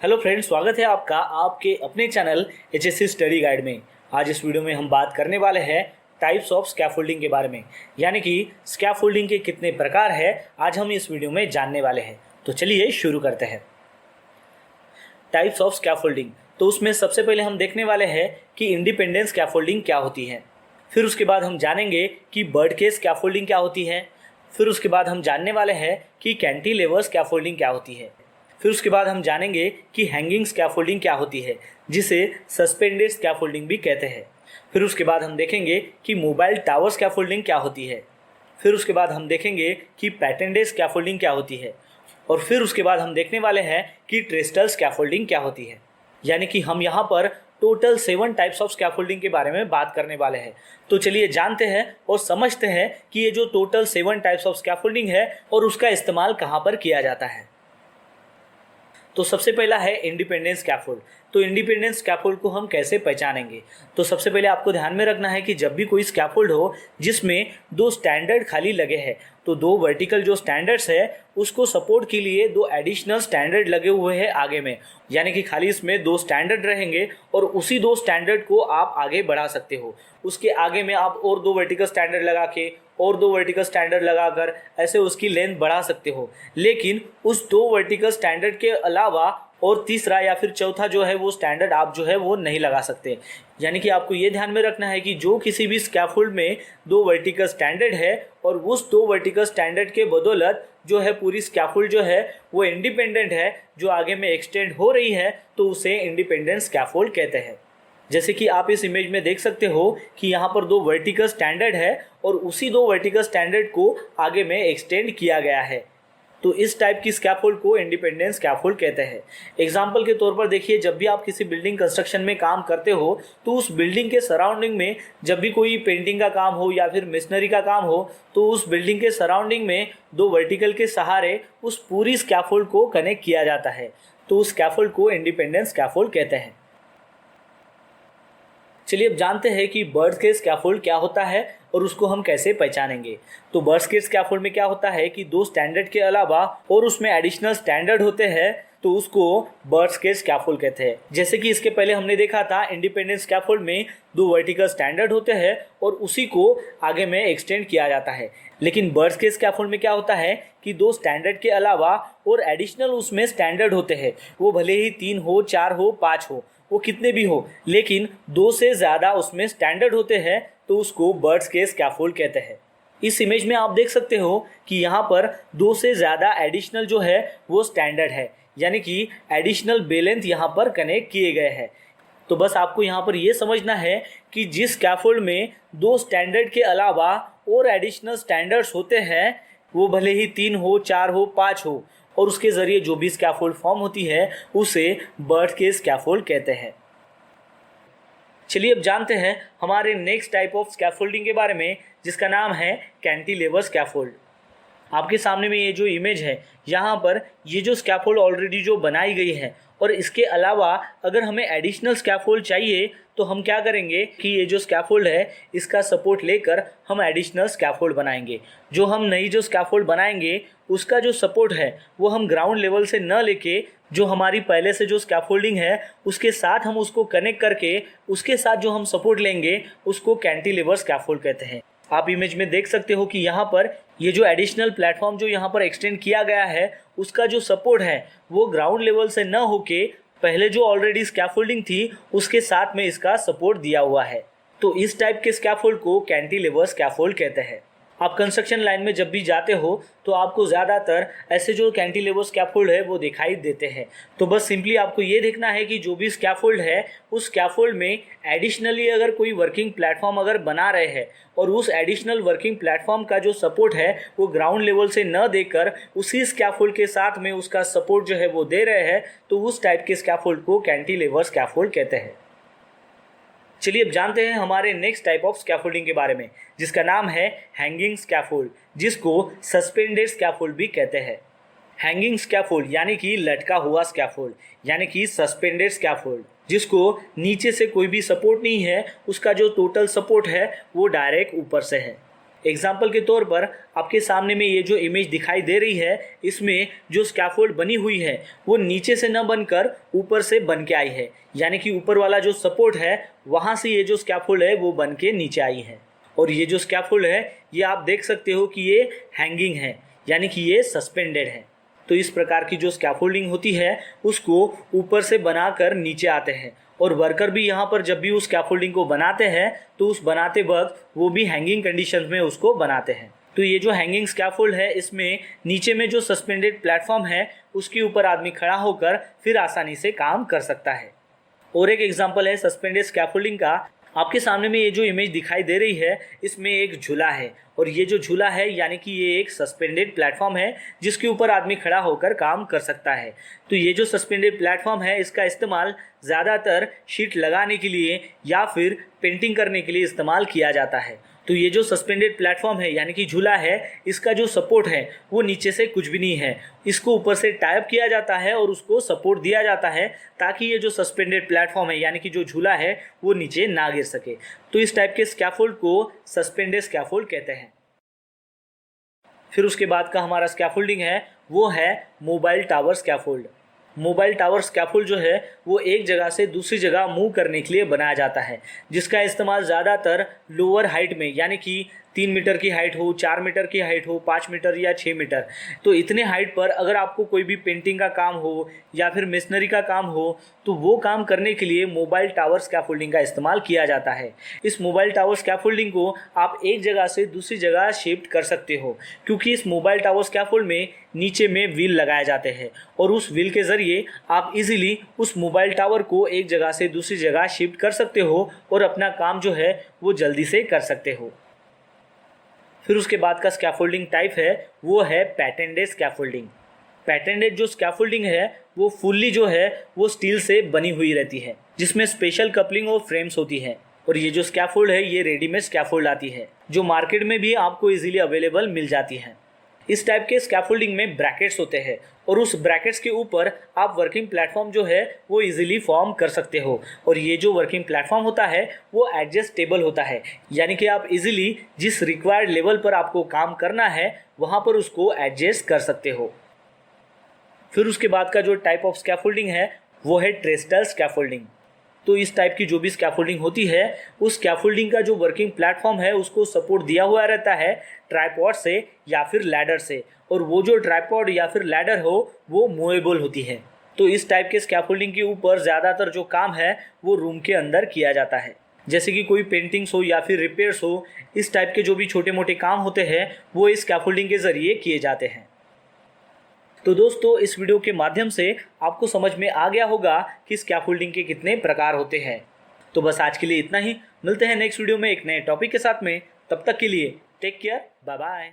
Hello friends, स्वागत है आपका आपके अपने चैनल एचएससी स्टडी गाइड में। आज इस वीडियो में हम बात करने वाले हैं टाइप्स ऑफ स्कैफोल्डिंग के बारे में, यानी कि स्कैफोल्डिंग के कितने प्रकार है आज हम इस वीडियो में जानने वाले हैं। तो चलिए शुरू करते हैं। टाइप्स ऑफ स्कैफोल्डिंग, तो उसमें सबसे पहले हम देखने वाले हैं कि इंडिपेंडेंट स्कैफोल्डिंग क्या होती है। फिर उसके बाद हम जानेंगे कि बर्ड केस स्कैफोल्डिंग क्या होती है। फिर उसके बाद हम जानने वाले हैं कि कैंटिलीवर स्कैफोल्डिंग क्या होती है। फिर उसके बाद हम जानेंगे कि हैंगिंग स्कैफोल्डिंग क्या होती है, जिसे सस्पेंडेड स्कैफोल्डिंग भी कहते हैं। फिर उसके बाद हम देखेंगे कि मोबाइल टावर स्कैफोल्डिंग क्या होती है। फिर उसके बाद हम देखेंगे कि पैटेंटेड स्कैफोल्डिंग क्या होती है। और फिर उसके बाद हम देखने वाले हैं कि ट्रेस्टल स्कैफोल्डिंग क्या होती है। यानी कि हम यहाँ पर टोटल 7 टाइप्स ऑफ स्कैफोल्डिंग के बारे में बात करने वाले हैं। तो चलिए जानते हैं और समझते हैं कि ये जो टोटल 7 टाइप्स ऑफ स्कैफोल्डिंग है और उसका इस्तेमाल कहाँ पर किया जाता है। तो सबसे पहला है इंडिपेंडेंट स्कैफोल्ड। तो इंडिपेंडेंट स्कैफोल्ड को हम कैसे पहचानेंगे? तो सबसे पहले आपको ध्यान में रखना है कि जब भी कोई स्कैफोल्ड हो जिसमें 2 स्टैंडर्ड खाली लगे हैं, तो 2 वर्टिकल जो स्टैंडर्ड्स है उसको सपोर्ट के लिए 2 एडिशनल स्टैंडर्ड लगे हुए हैं आगे में, यानी कि खाली इसमें 2 स्टैंडर्ड रहेंगे और उसी 2 स्टैंडर्ड को आप आगे बढ़ा सकते हो। उसके आगे में आप और 2 वर्टिकल स्टैंडर्ड लगा के और 2 वर्टिकल स्टैंडर्ड लगाकर ऐसे उसकी लेंथ बढ़ा सकते हो। लेकिन उस 2 वर्टिकल स्टैंडर्ड के अलावा और तीसरा या फिर चौथा जो है वो स्टैंडर्ड आप जो है वो नहीं लगा सकते। यानी कि आपको ये ध्यान में रखना है कि जो किसी भी स्कैफोल्ड में 2 वर्टिकल स्टैंडर्ड है और उस 2 वर्टिकल स्टैंडर्ड के बदौलत जो है पूरी स्कैफोल्ड जो है वो इंडिपेंडेंट है, जो आगे में एक्सटेंड हो रही है, तो उसे इंडिपेंडेंट स्कैफोल्ड कहते हैं। जैसे कि आप इस इमेज में देख सकते हो कि यहाँ पर 2 वर्टिकल स्टैंडर्ड है और उसी 2 वर्टिकल स्टैंडर्ड को आगे में एक्सटेंड किया गया है। तो इस टाइप की स्कैफोल्ड को इंडिपेंडेंट स्कैफोल्ड कहते हैं। एग्जाम्पल के तौर पर देखिए, जब भी आप किसी बिल्डिंग कंस्ट्रक्शन में काम करते हो तो उस बिल्डिंग के सराउंडिंग में जब भी कोई पेंटिंग का काम हो या फिर मिशनरी का काम हो तो उस बिल्डिंग के सराउंडिंग में 2 वर्टिकल के सहारे उस पूरी स्कैफोल्ड को कनेक्ट किया जाता है। तो उस स्कैफोल्ड को इंडिपेंडेंट स्कैफोल्ड कहते हैं। चलिए अब जानते हैं कि बर्ड केस स्कैफोल्ड क्या होता है और उसको हम कैसे पहचानेंगे। तो बर्ड केस स्कैफोल्ड में क्या होता है कि 2 स्टैंडर्ड के अलावा और उसमें एडिशनल स्टैंडर्ड होते हैं, तो उसको बर्ड केस स्कैफोल्ड कहते हैं। जैसे कि इसके पहले हमने देखा था इंडिपेंडेंट स्कैफोल्ड में 2 वर्टिकल स्टैंडर्ड होते हैं और उसी को आगे में एक्सटेंड किया जाता है। लेकिन बर्ड केस स्कैफोल्ड में क्या होता है कि 2 स्टैंडर्ड के अलावा और एडिशनल उसमें स्टैंडर्ड होते हैं। वो भले ही 3 हो, 4 हो, 5 हो, वो कितने भी हो, लेकिन 2 से ज़्यादा उसमें स्टैंडर्ड होते हैं, तो उसको बर्ड केस स्कैफोल्ड कहते हैं। इस इमेज में आप देख सकते हो कि यहाँ पर 2 से ज़्यादा एडिशनल जो है वो स्टैंडर्ड है, यानी कि एडिशनल बेलेंथ यहाँ पर कनेक्ट किए गए हैं। तो बस आपको यहाँ पर ये समझना है कि जिस स्कैफोल्ड में 2 स्टैंडर्ड के अलावा और एडिशनल स्टैंडर्ड्स होते हैं, वो भले ही 3 हो, 4 हो, 5 हो, और उसके ज़रिए जो भी स्कैफोल्ड फॉर्म होती है उसे बर्ड केस स्कैफोल्ड कहते हैं। चलिए अब जानते हैं हमारे नेक्स्ट टाइप ऑफ स्कैफोल्डिंग के बारे में, जिसका नाम है कैंटिलीवर स्कैफोल्ड। आपके सामने में ये जो इमेज है, यहाँ पर ये जो स्कैफोल्ड ऑलरेडी जो बनाई गई है और इसके अलावा अगर हमें एडिशनल स्कैफोल्ड चाहिए तो हम क्या करेंगे कि ये जो स्कैफोल्ड है इसका सपोर्ट लेकर हम एडिशनल स्कैफोल्ड बनाएंगे। जो हम नई जो स्कैफोल्ड बनाएंगे उसका जो सपोर्ट है वो हम ग्राउंड लेवल से न लेके जो हमारी पहले से जो स्कैफोल्डिंग है उसके साथ हम उसको कनेक्ट करके उसके साथ जो हम सपोर्ट लेंगे उसको कैंटिलीवर स्कैफोल्ड कहते हैं। आप इमेज में देख सकते हो कि यहाँ पर ये जो एडिशनल प्लेटफॉर्म जो यहाँ पर एक्सटेंड किया गया है उसका जो सपोर्ट है वो ग्राउंड लेवल से न होके पहले जो ऑलरेडी स्कैफोल्डिंग थी उसके साथ में इसका सपोर्ट दिया हुआ है। तो इस टाइप के स्कैफोल्ड को कैंटिलीवर स्कैफोल्ड कहते हैं। आप कंस्ट्रक्शन लाइन में जब भी जाते हो तो आपको ज़्यादातर ऐसे जो कैंटिलीवर स्कैफोल्ड है वो दिखाई देते हैं। तो बस सिंपली आपको ये देखना है कि जो भी स्कैफोल्ड है उस स्कैफोल्ड में एडिशनली अगर कोई वर्किंग प्लेटफॉर्म अगर बना रहे हैं और उस एडिशनल वर्किंग प्लेटफॉर्म का जो सपोर्ट है वो ग्राउंड लेवल से न देकर उसी स्कैफोल्ड के साथ में उसका सपोर्ट जो है वो दे रहे हैं, तो उस टाइप के स्कैफोल्ड को कैंटिलीवर स्कैफोल्ड कहते हैं। चलिए अब जानते हैं हमारे नेक्स्ट टाइप ऑफ स्कैफोल्डिंग के बारे में, जिसका नाम है हैंगिंग स्कैफोल्ड, जिसको सस्पेंडेड स्कैफोल्ड भी कहते हैं। हैंगिंग स्कैफोल्ड यानी कि लटका हुआ स्कैफोल्ड, यानी कि सस्पेंडेड स्कैफोल्ड, जिसको नीचे से कोई भी सपोर्ट नहीं है, उसका जो टोटल सपोर्ट है वो डायरेक्ट ऊपर से है। एग्जाम्पल के तौर पर आपके सामने में ये जो इमेज दिखाई दे रही है, इसमें जो स्कैफोल्ड बनी हुई है वो नीचे से न बनकर ऊपर से बन के आई है, यानी कि ऊपर वाला जो सपोर्ट है वहाँ से ये जो स्कैफोल्ड है वो बन के नीचे आई है। और ये जो स्कैफोल्ड है ये आप देख सकते हो कि ये हैंगिंग है, यानी कि ये सस्पेंडेड है। तो इस प्रकार की जो स्कैफोल्डिंग होती है उसको ऊपर से बनाकर नीचे आते हैं, और वर्कर भी यहाँ पर जब भी उस स्कैफोल्डिंग को बनाते हैं तो उस बनाते वक्त वो भी हैंगिंग कंडीशन में उसको बनाते हैं। तो ये जो हैंगिंग स्कैफोल्ड है इसमें नीचे में जो सस्पेंडेड प्लेटफॉर्म है उसके ऊपर आदमी खड़ा होकर फिर आसानी से काम कर सकता है। और एक एग्जांपल है सस्पेंडेड स्कैफोल्डिंग का। आपके सामने में ये जो इमेज दिखाई दे रही है इसमें एक झूला है, और ये जो झूला है यानी कि ये एक सस्पेंडेड प्लेटफॉर्म है जिसके ऊपर आदमी खड़ा होकर काम कर सकता है। तो ये जो सस्पेंडेड प्लेटफॉर्म है इसका इस्तेमाल ज़्यादातर शीट लगाने के लिए या फिर पेंटिंग करने के लिए इस्तेमाल किया जाता है। तो ये जो सस्पेंडेड प्लेटफॉर्म है यानी कि झूला है, इसका जो सपोर्ट है वो नीचे से कुछ भी नहीं है, इसको ऊपर से टाई अप किया जाता है और उसको सपोर्ट दिया जाता है ताकि ये जो सस्पेंडेड प्लेटफॉर्म है यानी कि जो झूला है वो नीचे ना गिर सके। तो इस टाइप के स्कैफोल्ड को सस्पेंडेड स्कैफोल्ड कहते हैं। फिर उसके बाद का हमारा स्कैफोल्डिंग है वो है mobile tower scaffold. Mobile tower scaffold जो है वो एक जगह से दूसरी जगह मूव करने के लिए बनाया जाता है, जिसका इस्तेमाल ज़्यादातर लोअर हाइट में यानी कि 3 मीटर की हाइट हो, 4 मीटर की हाइट हो, 5 मीटर या 6 मीटर, तो इतने हाइट पर अगर आपको कोई भी पेंटिंग का काम हो या फिर मेसनरी का काम हो तो वो काम करने के लिए मोबाइल टावर स्कैफोल्डिंग का इस्तेमाल किया जाता है। इस मोबाइल टावर स्कैफोल्डिंग को आप एक जगह से दूसरी जगह शिफ्ट कर सकते हो, क्योंकि इस मोबाइल टावर स्कैफोल्ड में नीचे में व्हील लगाए जाते हैं और उस व्हील के ज़रिए आप इजीली उस मोबाइल टावर को एक जगह से दूसरी जगह शिफ्ट कर सकते हो और अपना काम जो है वो जल्दी से कर सकते हो। फिर उसके बाद का स्कैफोल्डिंग टाइप है वो है पैटेंटेड स्कैफोल्डिंग। पैटेंटेड जो स्कैफोल्डिंग है वो फुल्ली जो है वो स्टील से बनी हुई रहती है, जिसमें स्पेशल कपलिंग और फ्रेम्स होती है। और ये जो स्कैफोल्ड है ये रेडीमेड स्कैफोल्ड आती है जो मार्केट में भी आपको इजीली अवेलेबल मिल जाती है। इस टाइप के स्कैफोल्डिंग में ब्रैकेट्स होते हैं और उस ब्रैकेट्स के ऊपर आप वर्किंग प्लेटफॉर्म जो है वो इजीली फॉर्म कर सकते हो। और ये जो वर्किंग प्लेटफॉर्म होता है वो एडजस्टेबल होता है, यानी कि आप इजीली जिस रिक्वायर्ड लेवल पर आपको काम करना है वहाँ पर उसको एडजस्ट कर सकते हो। फिर उसके बाद का जो टाइप ऑफ स्कैफोल्डिंग है वो है ट्रेस्टल स्कैफोल्डिंग। तो इस टाइप की जो भी स्कैफोल्डिंग होती है उस स्कैफोल्डिंग का जो वर्किंग प्लेटफॉर्म है उसको सपोर्ट दिया हुआ रहता है ट्राइपॉड से या फिर लैडर से, और वो जो ट्राइपॉड या फिर लैडर हो वो मूवेबल होती है। तो इस टाइप के स्कैफोल्डिंग के ऊपर ज़्यादातर जो काम है वो रूम के अंदर किया जाता है, जैसे कि कोई पेंटिंग्स हो या फिर रिपेयर्स हो। इस टाइप के जो भी छोटे मोटे काम होते हैं वो इस स्कैफोल्डिंग के ज़रिए किए जाते हैं। तो दोस्तों इस वीडियो के माध्यम से आपको समझ में आ गया होगा कि स्कैफोल्डिंग के कितने प्रकार होते हैं। तो बस आज के लिए इतना ही, मिलते हैं नेक्स्ट वीडियो में एक नए टॉपिक के साथ में। तब तक के लिए टेक केयर, बाय बाय।